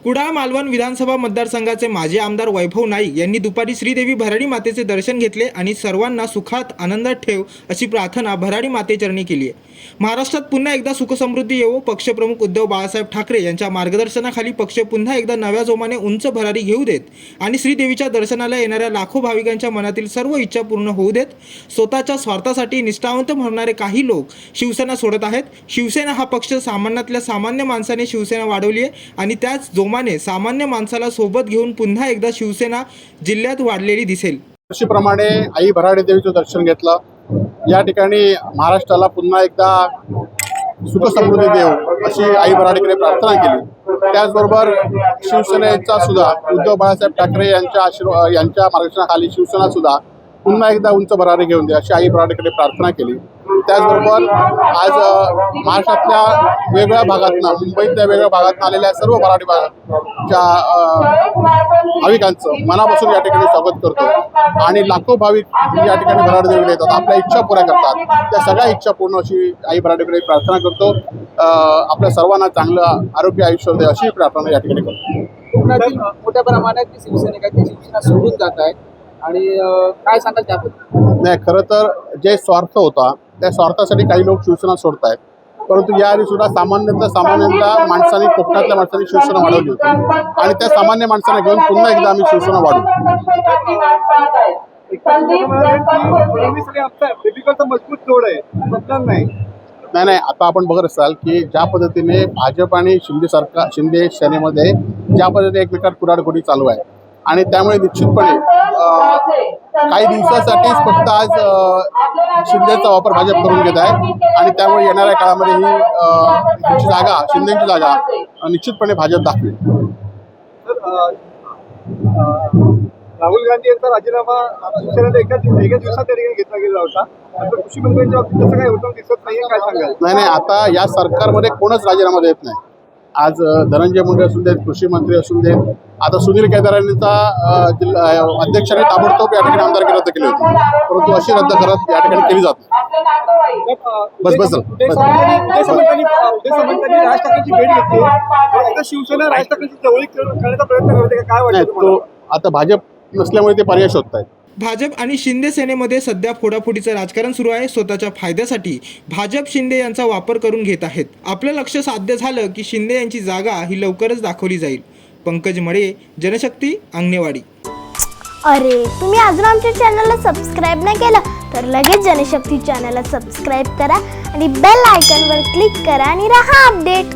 कुडाळ मालवण विधानसभा मतदारसंघाचे माजी आमदार वैभव नाईक यांनी दुपारी श्रीदेवी भराडी मातेचे दर्शन घेतले आणि सर्वांना सुखात आनंदात ठेव अशी प्रार्थना भराडी मातेचरणी केली आहे। महाराष्ट्रात पुन्हा एकदा सुखसमृद्धी येवो, पक्षप्रमुख उद्धव बाळासाहेब ठाकरे यांच्या मार्गदर्शनाखाली पक्ष पुन्हा एकदा नव्या जोमाने उंच भरारी घेऊ देत आणि श्रीदेवीच्या दर्शनाला येणाऱ्या लाखो भाविकांच्या मनातील सर्व इच्छा पूर्ण होऊ देत। स्वतःच्या स्वार्थासाठी निष्ठावंत म्हणणारे काही लोक शिवसेना सोडत आहेत। शिवसेना हा पक्ष सामान्यातल्या सामान्य माणसाने शिवसेना वाढवली आहे आणि त्याच जोमाने सामान्य माणसाला सोबत घेऊन पुन्हा एकदा शिवसेना जिल्ह्यात वाढलेली दिसेल। वर्षीप्रमाणे आई भराडी देवीचं दर्शन घेतलं। या ठिकाणी महाराष्ट्राला पुन्हा एकदा सुखसमृद्धी देव अशी आई भराडीकडे प्रार्थना केली। त्याचबरोबर शिवसेनेचा सुद्धा उद्धव बाळासाहेब ठाकरे यांच्या मार्गदर्शनाखाली शिवसेना सुद्धा पुन्हा एकदा उंच भरारी घेऊन दे अशी आई भराडीकडे प्रार्थना केली। त्याचबरोबर आज महाराष्ट्रातल्या वेगवेगळ्या भागातून, मुंबईतल्या वेगवेगळ्या भागातून आलेल्या सर्व भराडी भागाच्या भाविकांचं मनापासून या ठिकाणी स्वागत करतो आणि लाखो भाविक या ठिकाणी भराडी देवीला येतात, आपल्या इच्छा पुऱ्या करतात। त्या सगळ्या इच्छा पूर्ण अशी आई भराडीकडे प्रार्थना करतो। आपल्या सर्वांना चांगलं आरोग्य आयुष्य दे अशी प्रार्थना या ठिकाणी करतो। मोठ्या प्रमाणात शिवसेना सोडून जात आहे आणि काय सांगाल त्याबद्दल? नाही, खरं तर जे स्वार्थ होता त्या स्वार्थासाठी काही लोक शिवसेना सोडत आहेत, परंतु याआधी सुद्धा सामान्यतः माणसांनी, कोकणातल्या माणसांनी शिवसेना वाढवली होती आणि त्या सामान्य माणसांना घेऊन पुन्हा एकदा आम्ही शिवसेना वाढवू। मजबूत जोड आहे नाही, आता आपण बघत असाल की ज्या पद्धतीने भाजप आणि शिंदे सेनेमध्ये ज्या पद्धतीने एकमेकात कुडाडकुडी चालू आहे आणि त्यामुळे निश्चितपणे काही दिवसासाठीच फक्त आज शिंदेचा वापर भाजप करून घेत आहे आणि त्यामुळे येणाऱ्या काळामध्ये ही शिंदेची जागा निश्चितपणे भाजप दाखवेल। राहुल गांधी यांचा राजीनामा शिवसेनेने एका दिवसात त्या ठिकाणी घेतला गेला होता, कृषी मंत्र्यांच्या बाबतीत तसं काही होतं दिसत नाही, काय सांगाल? नाही, आता या सरकारमध्ये कोणच राजीनामा देत नाही। आज धनंजय मुंडे असून देत, कृषी मंत्री असून देत, आता सुनील केदार यांचा अध्यक्षाने ताबडतोब या ठिकाणी आमदारकी रद्द केली होती, परंतु अशी रद्द करत या ठिकाणी केली जात नाही। बस राज ठाकरेंची भेट घेतली, शिवसेना राज ठाकरेंची जवळीक करण्याचा प्रयत्न करते, काय वाटतं? आता भाजप नसल्यामुळे ते पर्याय शोधत आहेत। भाजप आणि शिंदे सेनेमध्ये सध्या फोडाफोडीचं राजकारण सुरू आहे। स्वतःच्या फायद्यासाठी भाजप शिंदे यांचा वापर करून घेत आहेत। आपलं लक्ष साध्य झालं की शिंदे यांची जागा ही लवकरच दाखवली जाईल। पंकज मळे, जनशक्ती, अंगणेवाडी। अरे, तुम्ही अजून आमच्या चॅनलला सबस्क्राईब नाही केलं तर लगेच जनशक्ती चॅनलला सबस्क्राईब करा आणि बेल आयकॉनवर क्लिक करा आणि रहा अपडेट।